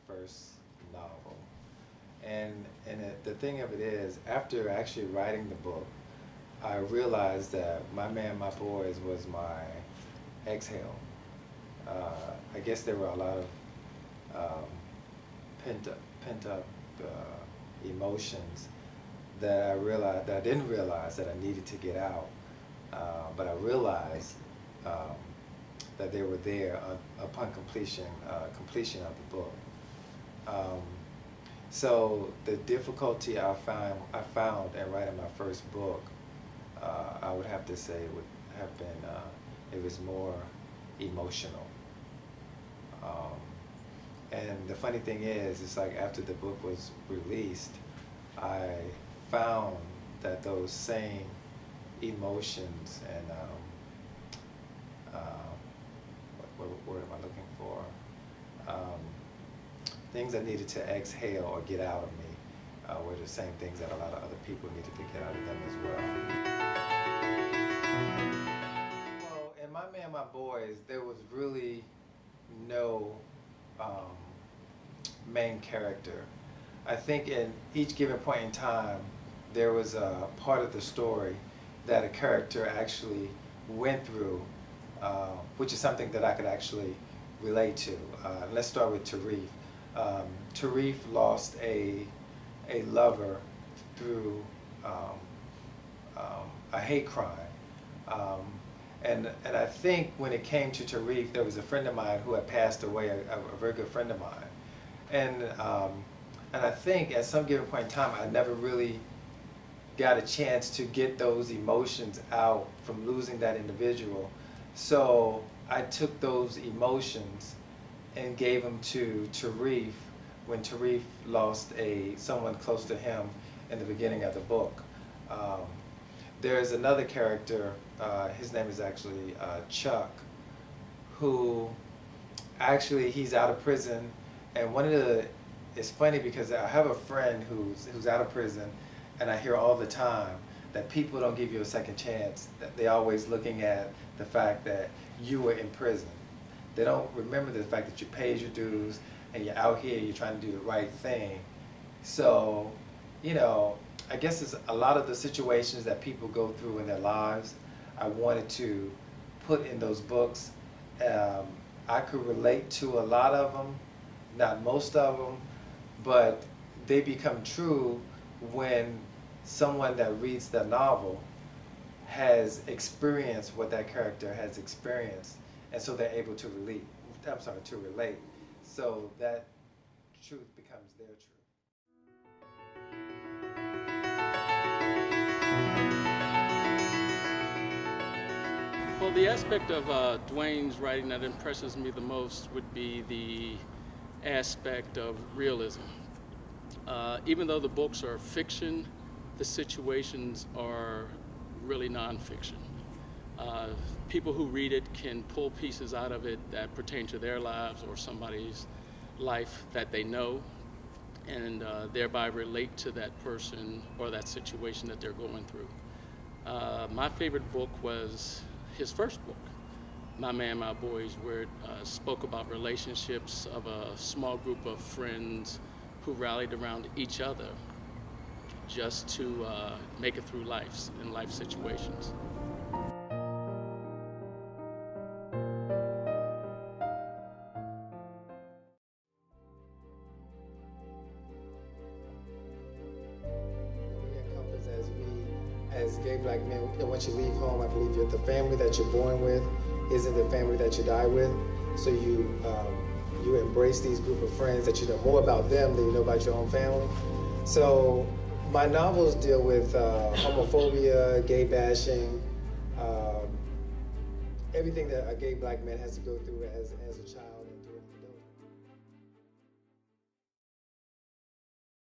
first novel. And the thing of it is, after actually writing the book, I realized that My Man My Boyz was my exhale. I guess there were a lot of pent up emotions that I didn't realize that I needed to get out, but I realized that they were there upon completion of the book. So the difficulty I found in writing my first book, I would have to say would have been it was more emotional. And the funny thing is, it's like after the book was released, I found that those same emotions and what word am I looking for? Things I needed to exhale or get out of me were the same things that a lot of other people needed to get out of them as well. Well, in My Man My Boyz, there was really no main character. I think in each given point in time, there was a part of the story that a character actually went through, which is something that I could actually relate to. Let's start with Tarif. Tarif lost a lover through a hate crime. And I think when it came to Tarif, there was a friend of mine who had passed away, a very good friend of mine. And I think at some given point in time, I never really got a chance to get those emotions out from losing that individual. So I took those emotions and gave them to Tarif when Tarif lost someone close to him in the beginning of the book. There's another character, his name is actually Chuck, who actually he's out of prison, and it's funny because I have a friend who's out of prison, and I hear all the time that people don't give you a second chance, that they're always looking at the fact that you were in prison. They don't remember the fact that you paid your dues and you're out here, you're trying to do the right thing. So, you know, I guess it's a lot of the situations that people go through in their lives, I wanted to put in those books. I could relate to a lot of them, not most of them, but they become true when someone that reads the novel has experienced what that character has experienced, and so they're able to relate. So that truth becomes their truth. Well, the aspect of Dwayne's writing that impresses me the most would be the aspect of realism. Even though the books are fiction, the situations are really nonfiction. People who read it can pull pieces out of it that pertain to their lives or somebody's life that they know, and thereby relate to that person or that situation that they're going through. My favorite book was his first book, My Man My Boyz, where it spoke about relationships of a small group of friends who rallied around each other just to make it through life situations. As gay black men, once you leave home, I believe the family that you're born with isn't the family that you die with. So you embrace these group of friends that you know more about them than you know about your own family. So my novels deal with homophobia, gay bashing, everything that a gay black man has to go through as a child.